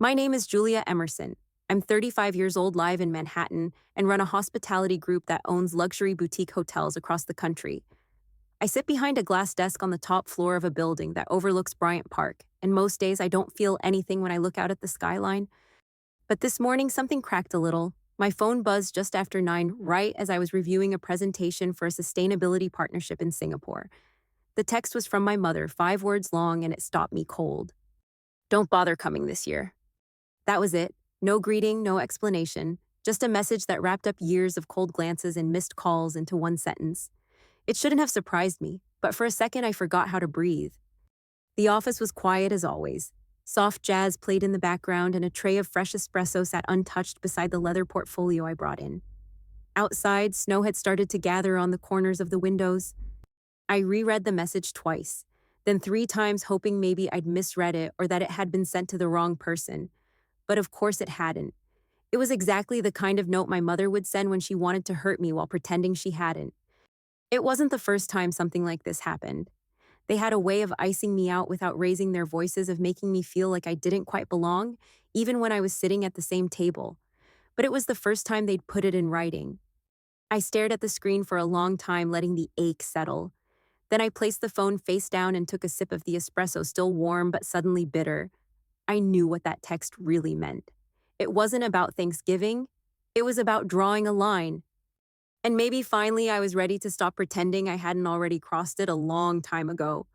My name is Julia Emerson. I'm 35 years old, live in Manhattan, and run a hospitality group that owns luxury boutique hotels across the country. I sit behind a glass desk on the top floor of a building that overlooks Bryant Park, and most days I don't feel anything when I look out at the skyline. But this morning, something cracked a little. My phone buzzed just after 9, right as I was reviewing a presentation for a sustainability partnership in Singapore. The text was from my mother, 5 words long, and it stopped me cold. Don't bother coming this year. That was it. No greeting, no explanation, just a message that wrapped up years of cold glances and missed calls into one sentence. It shouldn't have surprised me, but for a second I forgot how to breathe. The office was quiet as always. Soft jazz played in the background, and a tray of fresh espresso sat untouched beside the leather portfolio I brought in. Outside, snow had started to gather on the corners of the windows. I reread the message twice, then 3 times, hoping maybe I'd misread it or that it had been sent to the wrong person. But of course it hadn't. It was exactly the kind of note my mother would send when she wanted to hurt me while pretending she hadn't. It wasn't the first time something like this happened. They had a way of icing me out without raising their voices, of making me feel like I didn't quite belong, even when I was sitting at the same table. But it was the first time they'd put it in writing. I stared at the screen for a long time, letting the ache settle. Then I placed the phone face down and took a sip of the espresso, still warm but suddenly bitter. I knew what that text really meant. It wasn't about Thanksgiving. It was about drawing a line. And maybe finally I was ready to stop pretending I hadn't already crossed it a long time ago.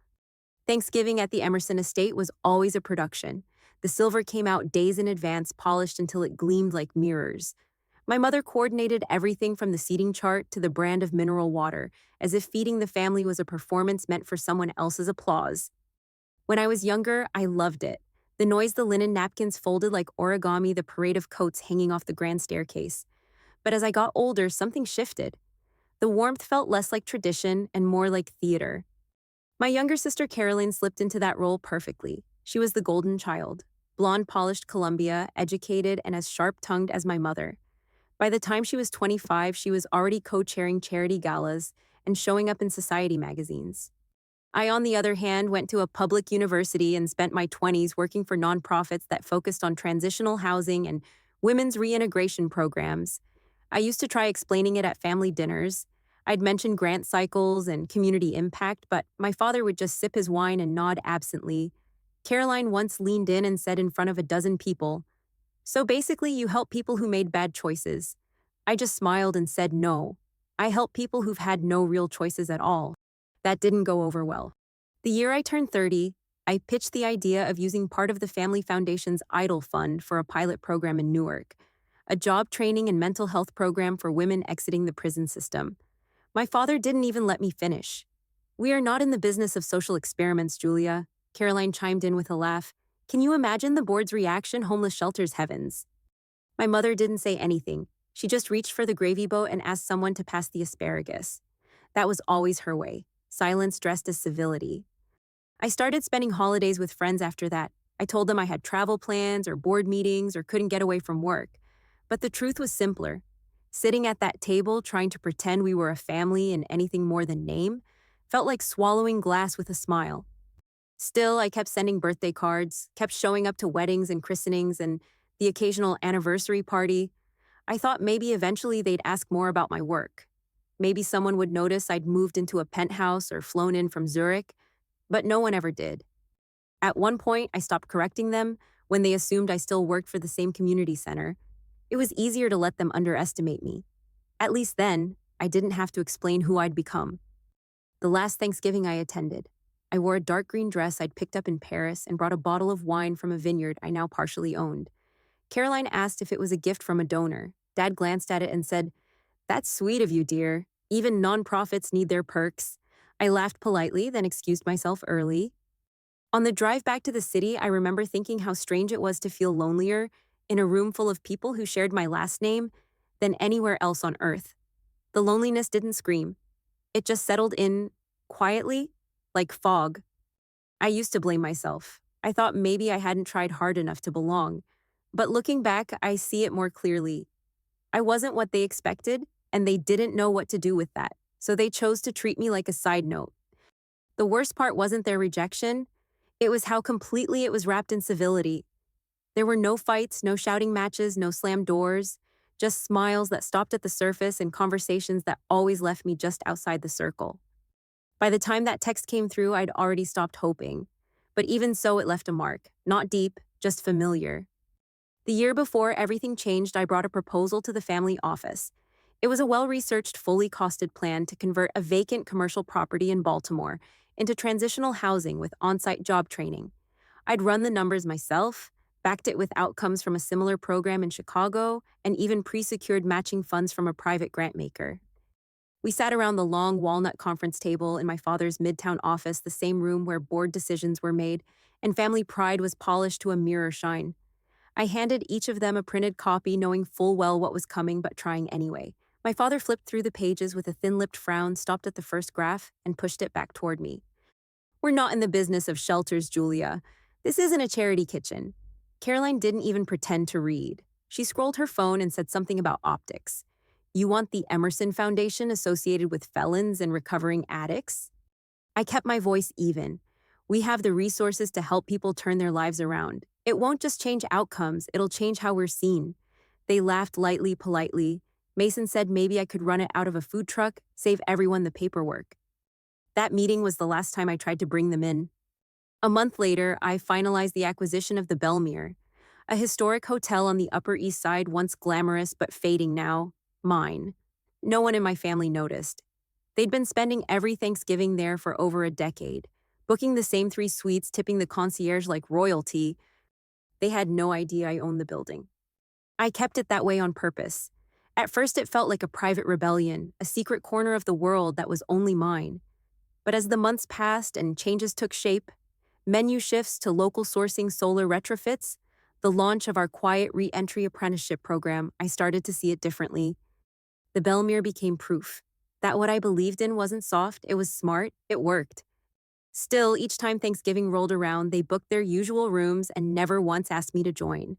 Thanksgiving at the Emerson estate was always a production. The silver came out days in advance, polished until it gleamed like mirrors. My mother coordinated everything from the seating chart to the brand of mineral water, as if feeding the family was a performance meant for someone else's applause. When I was younger, I loved it. The noise the linen napkins folded like origami, the parade of coats hanging off the grand staircase. But as I got older, something shifted. The warmth felt less like tradition and more like theater. My younger sister Caroline slipped into that role perfectly. She was the golden child, blonde-polished Columbia, educated and as sharp-tongued as my mother. By the time she was 25, she was already co-chairing charity galas and showing up in society magazines. I, on the other hand, went to a public university and spent my 20s working for nonprofits that focused on transitional housing and women's reintegration programs. I used to try explaining it at family dinners. I'd mention grant cycles and community impact, but my father would just sip his wine and nod absently. Caroline once leaned in and said in front of a dozen people, "So basically you help people who made bad choices." I just smiled and said no. I help people who've had no real choices at all. That didn't go over well. The year I turned 30, I pitched the idea of using part of the Family Foundation's Idle Fund for a pilot program in Newark, a job training and mental health program for women exiting the prison system. My father didn't even let me finish. "We are not in the business of social experiments, Julia," Caroline chimed in with a laugh. "Can you imagine the board's reaction? Homeless shelters, heavens." My mother didn't say anything. She just reached for the gravy boat and asked someone to pass the asparagus. That was always her way. Silence dressed as civility. I started spending holidays with friends after that. I told them I had travel plans or board meetings or couldn't get away from work. But the truth was simpler. Sitting at that table, trying to pretend we were a family in anything more than name, felt like swallowing glass with a smile. Still, I kept sending birthday cards, kept showing up to weddings and christenings and the occasional anniversary party. I thought maybe eventually they'd ask more about my work. Maybe someone would notice I'd moved into a penthouse or flown in from Zurich, but no one ever did. At one point, I stopped correcting them when they assumed I still worked for the same community center. It was easier to let them underestimate me. At least then, I didn't have to explain who I'd become. The last Thanksgiving I attended, I wore a dark green dress I'd picked up in Paris and brought a bottle of wine from a vineyard I now partially owned. Caroline asked if it was a gift from a donor. Dad glanced at it and said, "That's sweet of you, dear. Even nonprofits need their perks." I laughed politely, then excused myself early. On the drive back to the city, I remember thinking how strange it was to feel lonelier in a room full of people who shared my last name than anywhere else on earth. The loneliness didn't scream. It just settled in, quietly, like fog. I used to blame myself. I thought maybe I hadn't tried hard enough to belong. But looking back, I see it more clearly. I wasn't what they expected, and they didn't know what to do with that, so they chose to treat me like a side note. The worst part wasn't their rejection, it was how completely it was wrapped in civility. There were no fights, no shouting matches, no slammed doors, just smiles that stopped at the surface and conversations that always left me just outside the circle. By the time that text came through, I'd already stopped hoping. But even so, it left a mark. Not deep, just familiar. The year before everything changed, I brought a proposal to the family office. It was a well-researched, fully costed plan to convert a vacant commercial property in Baltimore into transitional housing with on-site job training. I'd run the numbers myself, backed it with outcomes from a similar program in Chicago, and even pre-secured matching funds from a private grant maker. We sat around the long walnut conference table in my father's midtown office, the same room where board decisions were made, and family pride was polished to a mirror shine. I handed each of them a printed copy, knowing full well what was coming, but trying anyway. My father flipped through the pages with a thin-lipped frown, stopped at the first graph, and pushed it back toward me. "We're not in the business of shelters, Julia. This isn't a charity kitchen." Caroline didn't even pretend to read. She scrolled her phone and said something about optics. "You want the Emerson Foundation associated with felons and recovering addicts?" I kept my voice even. "We have the resources to help people turn their lives around. It won't just change outcomes, it'll change how we're seen." They laughed lightly, politely. Mason said maybe I could run it out of a food truck, save everyone the paperwork. That meeting was the last time I tried to bring them in. A month later, I finalized the acquisition of the Belmere, a historic hotel on the Upper East Side, once glamorous but fading now. Mine. No one in my family noticed. They'd been spending every Thanksgiving there for over a decade, booking the same 3 suites, tipping the concierge like royalty. They had no idea I owned the building. I kept it that way on purpose. At first, it felt like a private rebellion, a secret corner of the world that was only mine. But as the months passed and changes took shape, menu shifts to local sourcing solar retrofits, the launch of our quiet re-entry apprenticeship program, I started to see it differently. The Belmere became proof that what I believed in wasn't soft, it was smart, it worked. Still, each time Thanksgiving rolled around, they booked their usual rooms and never once asked me to join.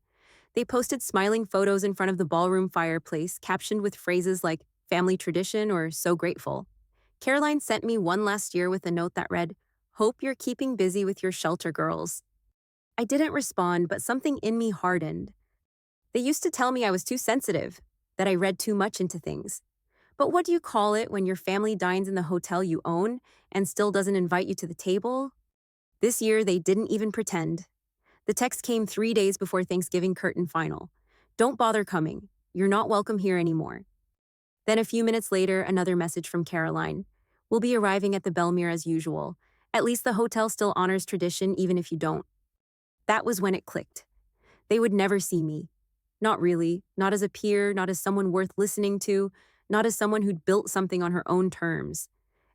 They posted smiling photos in front of the ballroom fireplace, captioned with phrases like family tradition or so grateful. Caroline sent me one last year with a note that read, "Hope you're keeping busy with your shelter girls." I didn't respond, but something in me hardened. They used to tell me I was too sensitive, that I read too much into things. But what do you call it when your family dines in the hotel you own and still doesn't invite you to the table? This year, they didn't even pretend. The text came 3 days before Thanksgiving curtain final. "Don't bother coming. You're not welcome here anymore." Then a few minutes later, another message from Caroline. "We'll be arriving at the Belmere as usual. At least the hotel still honors tradition even if you don't." That was when it clicked. They would never see me. Not really. Not as a peer, not as someone worth listening to, not as someone who'd built something on her own terms.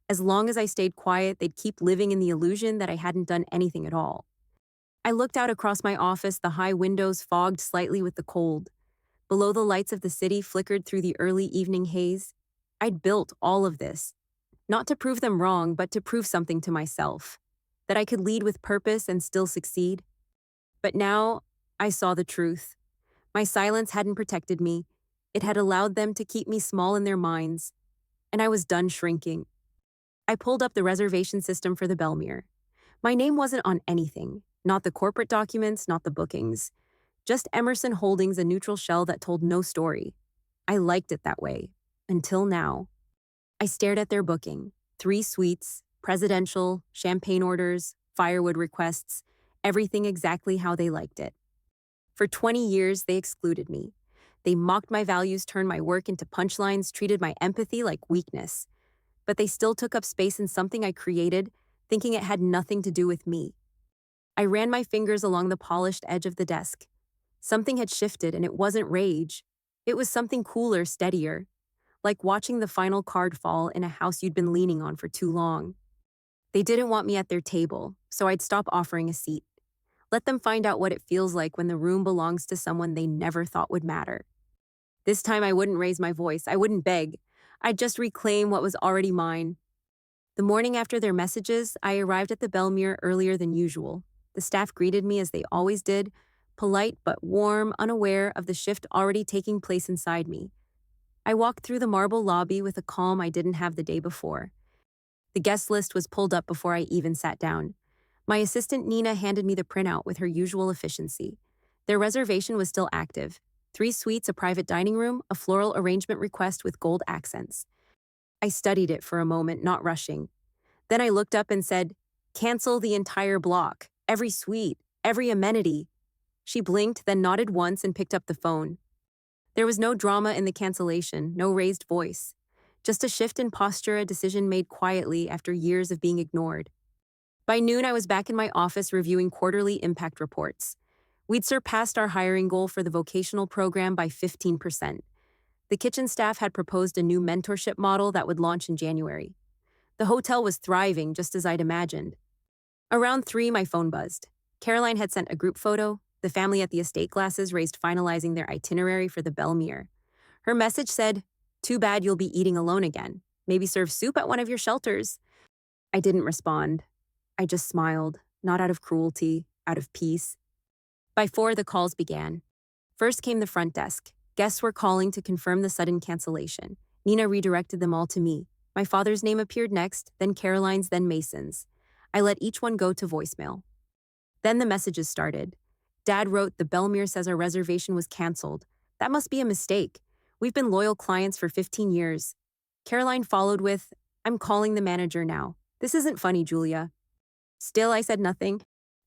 As long as I stayed quiet, they'd keep living in the illusion that I hadn't done anything at all. I looked out across my office, the high windows fogged slightly with the cold. Below, the lights of the city flickered through the early evening haze. I'd built all of this, not to prove them wrong, but to prove something to myself, that I could lead with purpose and still succeed. But now, I saw the truth. My silence hadn't protected me. It had allowed them to keep me small in their minds, and I was done shrinking. I pulled up the reservation system for the Belmere. My name wasn't on anything, not the corporate documents, not the bookings. Just Emerson Holdings, a neutral shell that told no story. I liked it that way, until now. I stared at their booking. 3 suites, presidential, champagne orders, firewood requests, everything exactly how they liked it. For 20 years, they excluded me. They mocked my values, turned my work into punchlines, treated my empathy like weakness. But they still took up space in something I created, thinking it had nothing to do with me. I ran my fingers along the polished edge of the desk. Something had shifted, and it wasn't rage. It was something cooler, steadier, like watching the final card fall in a house you'd been leaning on for too long. They didn't want me at their table, so I'd stop offering a seat. Let them find out what it feels like when the room belongs to someone they never thought would matter. This time I wouldn't raise my voice, I wouldn't beg. I'd just reclaim what was already mine. The morning after their messages, I arrived at the Belmere earlier than usual. The staff greeted me as they always did, polite but warm, unaware of the shift already taking place inside me. I walked through the marble lobby with a calm I didn't have the day before. The guest list was pulled up before I even sat down. My assistant Nina handed me the printout with her usual efficiency. Their reservation was still active. 3 suites, a private dining room, a floral arrangement request with gold accents. I studied it for a moment, not rushing. Then I looked up and said, "Cancel the entire block, every suite, every amenity." She blinked, then nodded once and picked up the phone. There was no drama in the cancellation, no raised voice. Just a shift in posture, a decision made quietly after years of being ignored. By noon, I was back in my office reviewing quarterly impact reports. We'd surpassed our hiring goal for the vocational program by 15%. The kitchen staff had proposed a new mentorship model that would launch in January. The hotel was thriving, just as I'd imagined. Around 3, my phone buzzed. Caroline had sent a group photo. The family at the estate glasses raised finalizing their itinerary for the Belmere. Her message said, "Too bad you'll be eating alone again. Maybe serve soup at one of your shelters." I didn't respond. I just smiled, not out of cruelty, out of peace. By 4, the calls began. First came the front desk. Guests were calling to confirm the sudden cancellation. Nina redirected them all to me. My father's name appeared next, then Caroline's, then Mason's. I let each one go to voicemail. Then the messages started. Dad wrote, "The Belmere says our reservation was canceled. That must be a mistake. We've been loyal clients for 15 years. Caroline followed with, "I'm calling the manager now. This isn't funny, Julia." Still, I said nothing.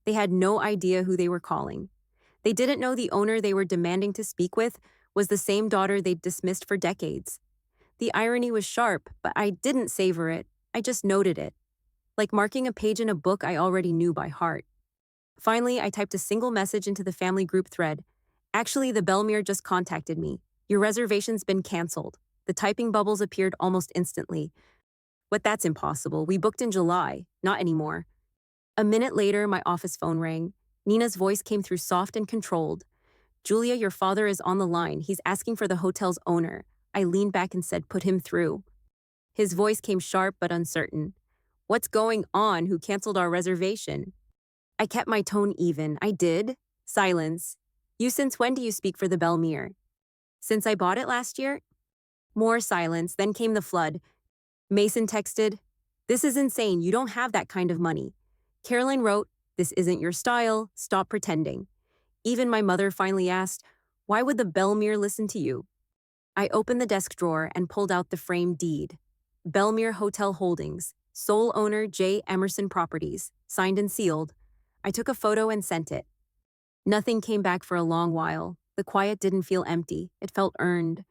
They had no idea who they were calling. They didn't know the owner they were demanding to speak with was the same daughter they'd dismissed for decades. The irony was sharp, but I didn't savor it. I just noted it. Like marking a page in a book I already knew by heart. Finally, I typed a single message into the family group thread. "Actually, the Belmere just contacted me. Your reservation's been canceled." The typing bubbles appeared almost instantly. "But that's impossible. We booked in July. Not anymore." A minute later, my office phone rang. Nina's voice came through soft and controlled. "Julia, your father is on the line. He's asking for the hotel's owner." I leaned back and said, "Put him through." His voice came sharp but uncertain. "What's going on? Who canceled our reservation?" I kept my tone even. "I did." Silence. "You, since when do you speak for the Belmere?" "Since I bought it last year." More silence, then came the flood. Mason texted, "This is insane. You don't have that kind of money." Caroline wrote, "This isn't your style. Stop pretending." Even my mother finally asked, "Why would the Belmere listen to you?" I opened the desk drawer and pulled out the framed deed. Belmere Hotel Holdings, sole owner Julia Emerson Properties, signed and sealed. I took a photo and sent it. Nothing came back for a long while. The quiet didn't feel empty. It felt earned.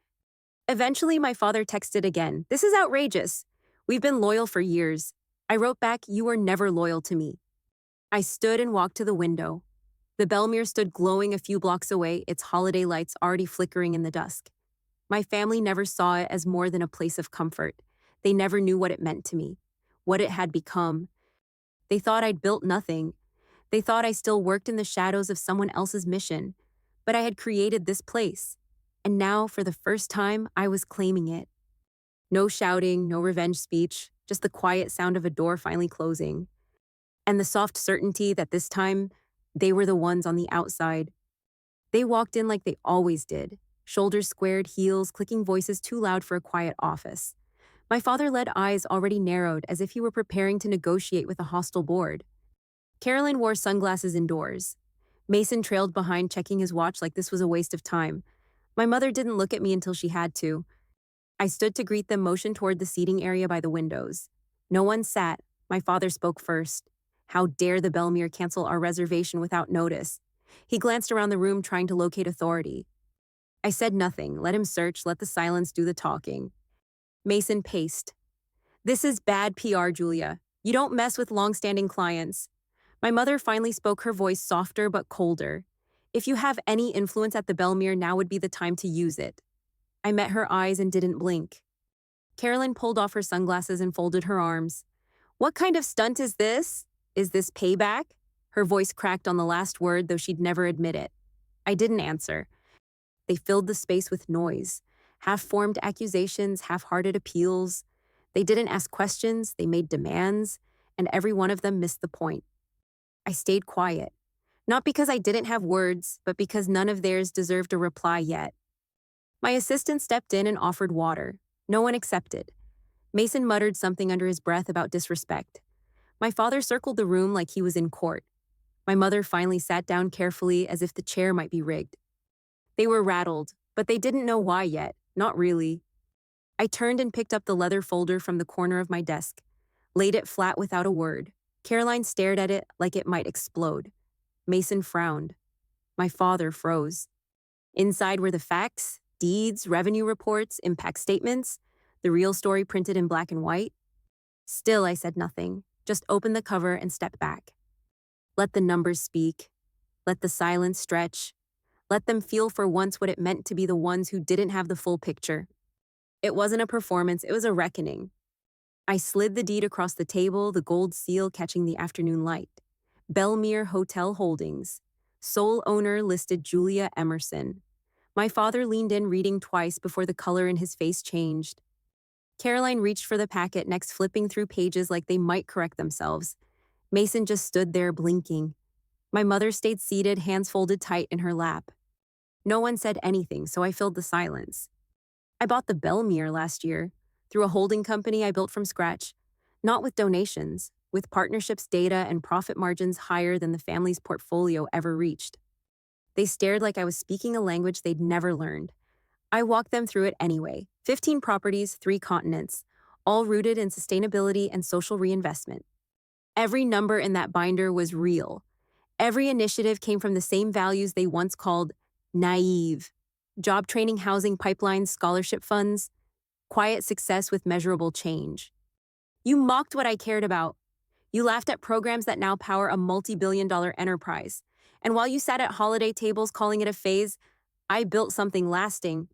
Eventually, my father texted again. "This is outrageous. We've been loyal for years." I wrote back, "You were never loyal to me." I stood and walked to the window. The Belmere stood glowing a few blocks away, its holiday lights already flickering in the dusk. My family never saw it as more than a place of comfort. They never knew what it meant to me, what it had become. They thought I'd built nothing. They thought I still worked in the shadows of someone else's mission. But I had created this place. And now, for the first time, I was claiming it. No shouting, no revenge speech, just the quiet sound of a door finally closing. And the soft certainty that this time, they were the ones on the outside. They walked in like they always did, shoulders squared, heels, clicking voices too loud for a quiet office. My father-led eyes already narrowed as if he were preparing to negotiate with a hostile board. Caroline wore sunglasses indoors. Mason trailed behind, checking his watch like this was a waste of time. My mother didn't look at me until she had to. I stood to greet them, motioned toward the seating area by the windows. No one sat. My father spoke first. "How dare the Belmere cancel our reservation without notice?" He glanced around the room, trying to locate authority. I said nothing. Let him search, let the silence do the talking. Mason paced. "This is bad PR, Julia. You don't mess with long-standing clients." My mother finally spoke, her voice softer but colder. "If you have any influence at the Belmere, now would be the time to use it." I met her eyes and didn't blink. Caroline pulled off her sunglasses and folded her arms. "What kind of stunt is this? Is this payback?" Her voice cracked on the last word, though she'd never admit it. I didn't answer. They filled the space with noise. Half-formed accusations, half-hearted appeals. They didn't ask questions, they made demands, and every one of them missed the point. I stayed quiet. Not because I didn't have words, but because none of theirs deserved a reply yet. My assistant stepped in and offered water. No one accepted. Mason muttered something under his breath about disrespect. My father circled the room like he was in court. My mother finally sat down carefully as if the chair might be rigged. They were rattled, but they didn't know why yet. Not really. I turned and picked up the leather folder from the corner of my desk, laid it flat without a word. Caroline stared at it like it might explode. Mason frowned. My father froze. Inside were the facts, deeds, revenue reports, impact statements, the real story printed in black and white. Still, I said nothing, just opened the cover and stepped back. Let the numbers speak. Let the silence stretch. Let them feel for once what it meant to be the ones who didn't have the full picture. It wasn't a performance, it was a reckoning. I slid the deed across the table, the gold seal catching the afternoon light. Belmere Hotel Holdings. Sole owner listed Julia Emerson. My father leaned in, reading twice before the color in his face changed. Caroline reached for the packet, next flipping through pages like they might correct themselves. Mason just stood there, blinking. My mother stayed seated, hands folded tight in her lap. No one said anything, so I filled the silence. I bought the Belmere last year, through a holding company I built from scratch, not with donations, with partnerships, data, and profit margins higher than the family's portfolio ever reached. They stared like I was speaking a language they'd never learned. I walked them through it anyway. 15 properties, 3 continents, all rooted in sustainability and social reinvestment. Every number in that binder was real. Every initiative came from the same values they once called naive. Job training, housing pipelines, scholarship funds, quiet success with measurable change. You mocked what I cared about. You laughed at programs that now power a multi-billion-dollar enterprise. And while you sat at holiday tables calling it a phase, I built something lasting.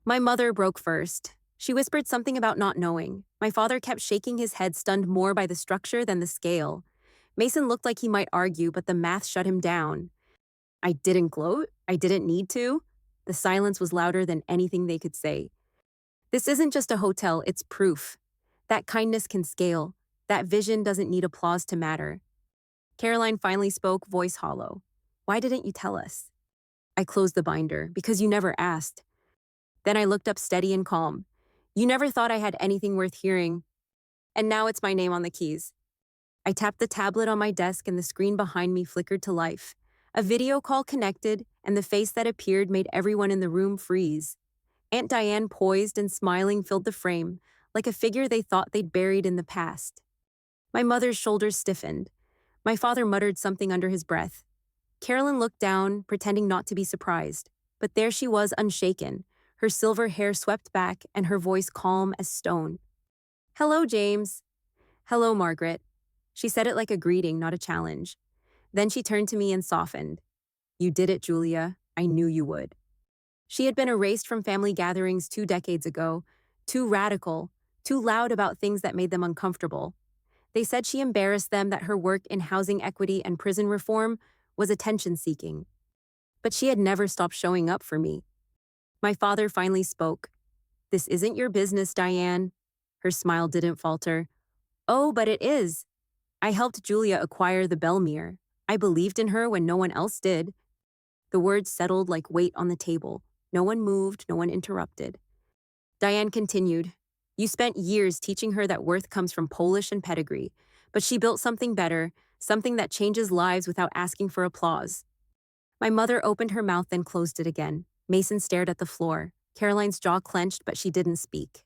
My mother broke first. She whispered something about not knowing. My father kept shaking his head, stunned more by the structure than the scale. Mason looked like he might argue, but the math shut him down. I didn't gloat. I didn't need to. The silence was louder than anything they could say. This isn't just a hotel, it's proof. That kindness can scale. That vision doesn't need applause to matter. Caroline finally spoke, voice hollow. Why didn't you tell us? I closed the binder, because you never asked. Then I looked up, steady and calm. You never thought I had anything worth hearing. And now it's my name on the keys. I tapped the tablet on my desk and the screen behind me flickered to life. A video call connected, and the face that appeared made everyone in the room freeze. Aunt Diane, poised and smiling, filled the frame, like a figure they thought they'd buried in the past. My mother's shoulders stiffened. My father muttered something under his breath. Carolyn looked down, pretending not to be surprised. But there she was, unshaken, her silver hair swept back and her voice calm as stone. Hello, James. Hello, Margaret. She said it like a greeting, not a challenge. Then she turned to me and softened. You did it, Julia. I knew you would. She had been erased from family gatherings 2 decades ago, too radical, too loud about things that made them uncomfortable. They said she embarrassed them, that her work in housing equity and prison reform was attention-seeking. But she had never stopped showing up for me. My father finally spoke. This isn't your business, Diane. Her smile didn't falter. Oh, but it is. I helped Julia acquire the Belmere. I believed in her when no one else did. The words settled like weight on the table. No one moved, no one interrupted. Diane continued. You spent years teaching her that worth comes from Polish and pedigree, but she built something better, something that changes lives without asking for applause. My mother opened her mouth, then closed it again. Mason stared at the floor. Caroline's jaw clenched, but she didn't speak.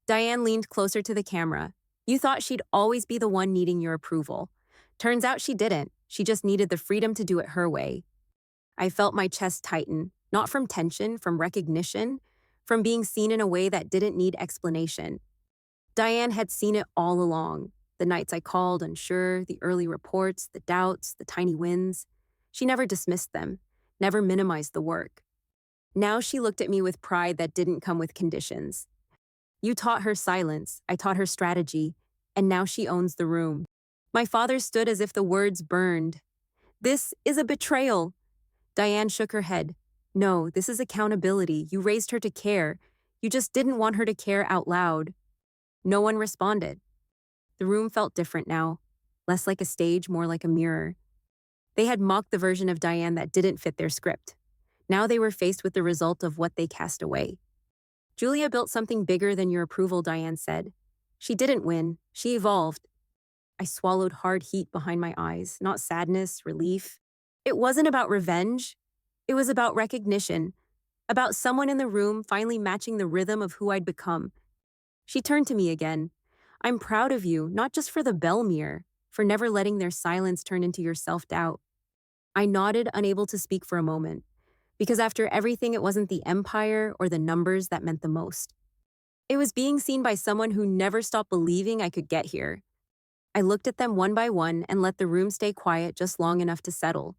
Diane leaned closer to the camera. You thought she'd always be the one needing your approval. Turns out she didn't. She just needed the freedom to do it her way. I felt my chest tighten, not from tension, from recognition, from being seen in a way that didn't need explanation. Diane had seen it all along. The nights I called unsure, the early reports, the doubts, the tiny wins. She never dismissed them, never minimized the work. Now she looked at me with pride that didn't come with conditions. You taught her silence, I taught her strategy, and now she owns the room. My father stood as if the words burned. This is a betrayal. Diane shook her head. No, this is accountability. You raised her to care. You just didn't want her to care out loud. No one responded. The room felt different now, less like a stage, more like a mirror. They had mocked the version of Diane that didn't fit their script. Now they were faced with the result of what they cast away. Julia built something bigger than your approval, Diane said. She didn't win. She evolved. I swallowed hard heat behind my eyes, not sadness, relief. It wasn't about revenge. It was about recognition, about someone in the room finally matching the rhythm of who I'd become. She turned to me again. I'm proud of you, not just for the Belmere, for never letting their silence turn into your self-doubt. I nodded, unable to speak for a moment, because after everything, it wasn't the empire or the numbers that meant the most. It was being seen by someone who never stopped believing I could get here. I looked at them one by one and let the room stay quiet just long enough to settle.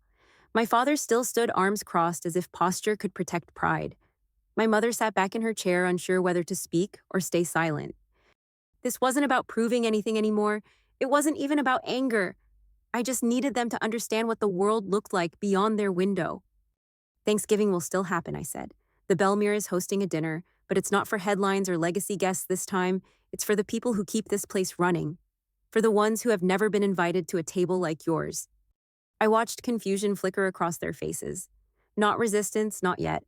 My father still stood arms crossed as if posture could protect pride. My mother sat back in her chair, unsure whether to speak or stay silent. This wasn't about proving anything anymore. It wasn't even about anger. I just needed them to understand what the world looked like beyond their window. Thanksgiving will still happen, I said. The Belmere is hosting a dinner, but it's not for headlines or legacy guests this time. It's for the people who keep this place running. For the ones who have never been invited to a table like yours. I watched confusion flicker across their faces. Not resistance, not yet.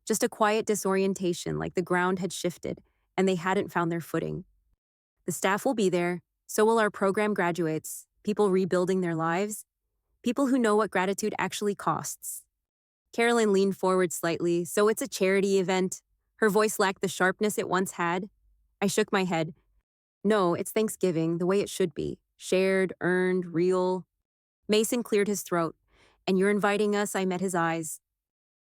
Just a quiet disorientation, like the ground had shifted, and they hadn't found their footing. The staff will be there, so will our program graduates, people rebuilding their lives, people who know what gratitude actually costs. Carolyn leaned forward slightly. So it's a charity event. Her voice lacked the sharpness it once had. I shook my head. No, it's Thanksgiving, the way it should be. Shared, earned, real. Mason cleared his throat. And you're inviting us, I met his eyes.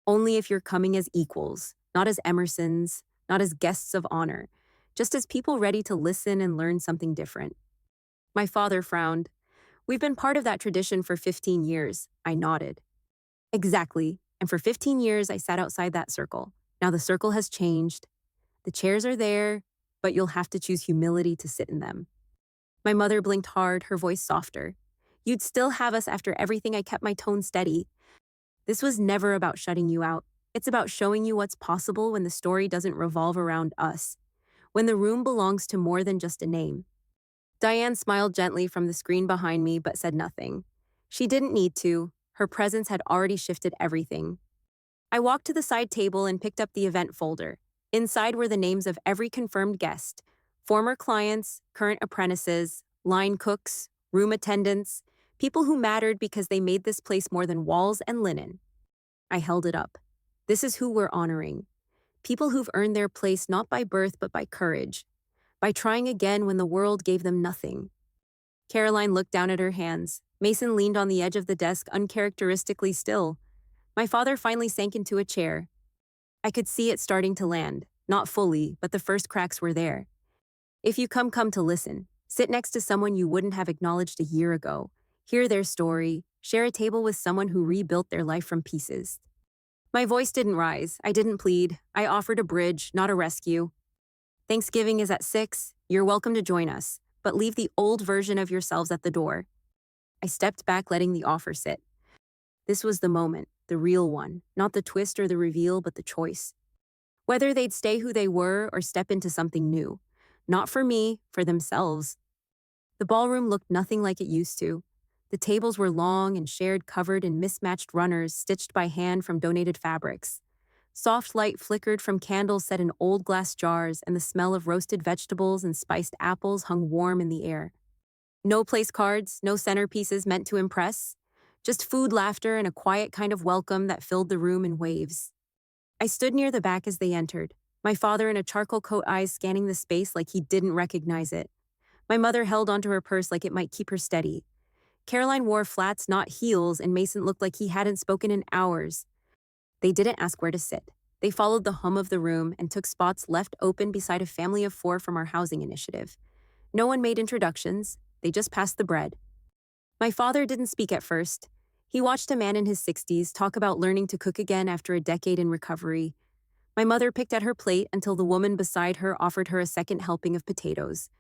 Only if you're coming as equals, not as Emersons, not as guests of honor, just as people ready to listen and learn something different. My father frowned. We've been part of that tradition for 15 years, I nodded. Exactly, and for 15 years I sat outside that circle. Now the circle has changed. The chairs are there, but you'll have to choose humility to sit in them. My mother blinked hard, her voice softer. You'd still have us after everything. I kept my tone steady. This was never about shutting you out. It's about showing you what's possible when the story doesn't revolve around us, when the room belongs to more than just a name. Diane smiled gently from the screen behind me but said nothing. She didn't need to. Her presence had already shifted everything. I walked to the side table and picked up the event folder. Inside were the names of every confirmed guest, former clients, current apprentices, line cooks, room attendants, people who mattered because they made this place more than walls and linen. I held it up. This is who we're honoring. People who've earned their place not by birth but by courage, by trying again when the world gave them nothing. Caroline looked down at her hands. Mason leaned on the edge of the desk, uncharacteristically still. My father finally sank into a chair. I could see it starting to land. Not fully, but the first cracks were there. If you come to listen. Sit next to someone you wouldn't have acknowledged a year ago. Hear their story. Share a table with someone who rebuilt their life from pieces. My voice didn't rise. I didn't plead. I offered a bridge, not a rescue. Thanksgiving is at 6. You're welcome to join us, but leave the old version of yourselves at the door. I stepped back, letting the offer sit. This was the moment, the real one, not the twist or the reveal, but the choice. Whether they'd stay who they were or step into something new. Not for me, for themselves. The ballroom looked nothing like it used to. The tables were long and shared, covered in mismatched runners stitched by hand from donated fabrics. Soft light flickered from candles set in old glass jars, and the smell of roasted vegetables and spiced apples hung warm in the air. No place cards, no centerpieces meant to impress. Just food, laughter, and a quiet kind of welcome that filled the room in waves. I stood near the back as they entered, my father in a charcoal coat, eyes scanning the space like he didn't recognize it. My mother held onto her purse like it might keep her steady. Caroline wore flats, not heels, and Mason looked like he hadn't spoken in hours. They didn't ask where to sit. They followed the hum of the room and took spots left open beside a family of 4 from our housing initiative. No one made introductions. They just passed the bread. My father didn't speak at first. He watched a man in his 60s talk about learning to cook again after a decade in recovery. My mother picked at her plate until the woman beside her offered her a second helping of potatoes.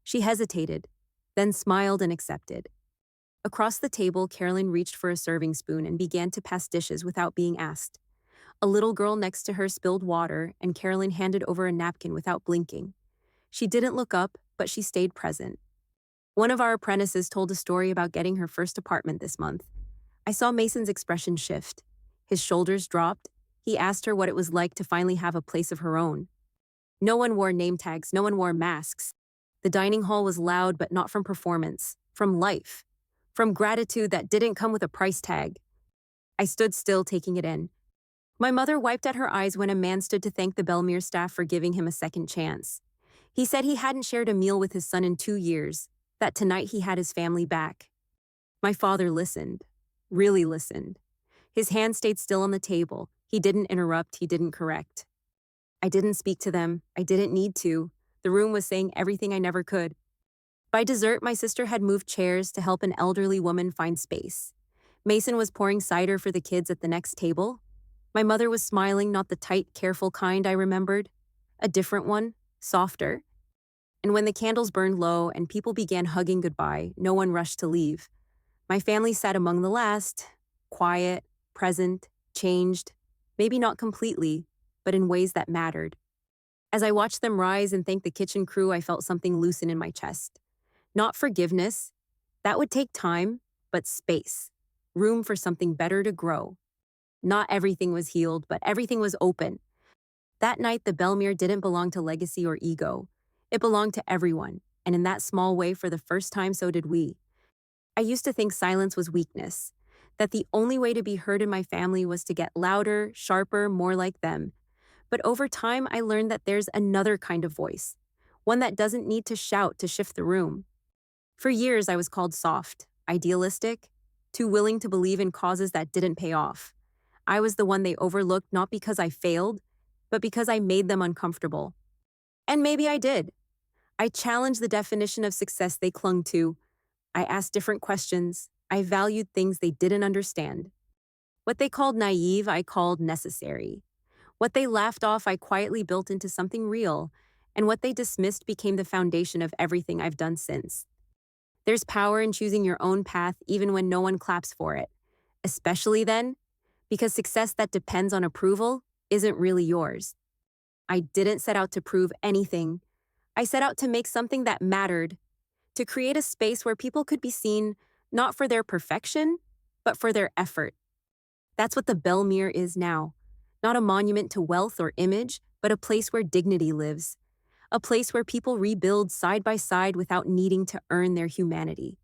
She hesitated, then smiled and accepted. Across the table, Carolyn reached for a serving spoon and began to pass dishes without being asked. A little girl next to her spilled water, and Carolyn handed over a napkin without blinking. She didn't look up, but she stayed present. One of our apprentices told a story about getting her first apartment this month. I saw Mason's expression shift. His shoulders dropped. He asked her what it was like to finally have a place of her own. No one wore name tags, no one wore masks. The dining hall was loud, but not from performance, from life, from gratitude that didn't come with a price tag. I stood still, taking it in. My mother wiped at her eyes when a man stood to thank the Belmere staff for giving him a second chance. He said he hadn't shared a meal with his son in 2 years, that tonight he had his family back. My father listened, really listened. His hand stayed still on the table. He didn't interrupt, he didn't correct. I didn't speak to them. I didn't need to. The room was saying everything I never could. By dessert, my sister had moved chairs to help an elderly woman find space. Mason was pouring cider for the kids at the next table. My mother was smiling, not the tight, careful kind I remembered. A different one, softer. And when the candles burned low and people began hugging goodbye, no one rushed to leave. My family sat among the last, quiet, present, changed, maybe not completely, but in ways that mattered. As I watched them rise and thank the kitchen crew, I felt something loosen in my chest. Not forgiveness, that would take time, but space, room for something better to grow. Not everything was healed, but everything was open. That night, the Belmere didn't belong to legacy or ego. It belonged to everyone, and in that small way, for the first time, so did we. I used to think silence was weakness, that the only way to be heard in my family was to get louder, sharper, more like them. But over time, I learned that there's another kind of voice, one that doesn't need to shout to shift the room. For years, I was called soft, idealistic, too willing to believe in causes that didn't pay off. I was the one they overlooked not because I failed, but because I made them uncomfortable. And maybe I did. I challenged the definition of success they clung to. I asked different questions. I valued things they didn't understand. What they called naive, I called necessary. What they laughed off, I quietly built into something real. And what they dismissed became the foundation of everything I've done since. There's power in choosing your own path even when no one claps for it. Especially then, because success that depends on approval isn't really yours. I didn't set out to prove anything. I set out to make something that mattered, to create a space where people could be seen not for their perfection, but for their effort. That's what the Belmere is now. Not a monument to wealth or image, but a place where dignity lives. A place where people rebuild side by side without needing to earn their humanity.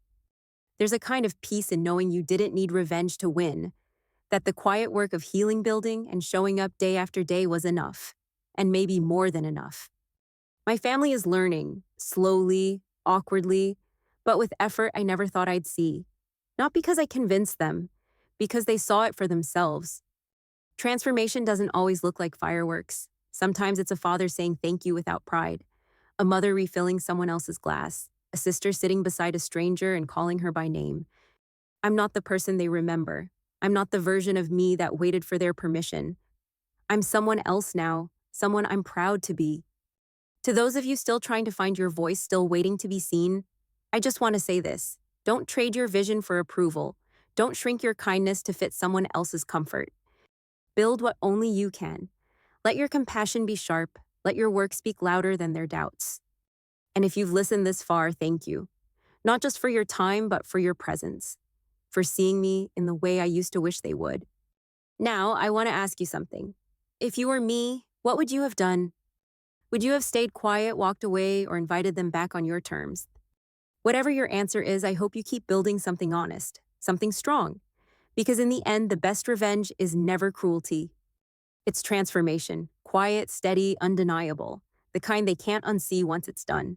There's a kind of peace in knowing you didn't need revenge to win, that the quiet work of healing building and showing up day after day was enough, and maybe more than enough. My family is learning, slowly, awkwardly, but with effort I never thought I'd see. Not because I convinced them, because they saw it for themselves. Transformation doesn't always look like fireworks. Sometimes it's a father saying thank you without pride, a mother refilling someone else's glass, a sister sitting beside a stranger and calling her by name. I'm not the person they remember. I'm not the version of me that waited for their permission. I'm someone else now, someone I'm proud to be. To those of you still trying to find your voice, still waiting to be seen, I just want to say this. Don't trade your vision for approval. Don't shrink your kindness to fit someone else's comfort. Build what only you can. Let your compassion be sharp. Let your work speak louder than their doubts. And if you've listened this far, thank you. Not just for your time, but for your presence. For seeing me in the way I used to wish they would. Now, I want to ask you something. If you were me, what would you have done? Would you have stayed quiet, walked away, or invited them back on your terms? Whatever your answer is, I hope you keep building something honest, something strong. Because in the end, the best revenge is never cruelty. It's transformation, quiet, steady, undeniable, the kind they can't unsee once it's done.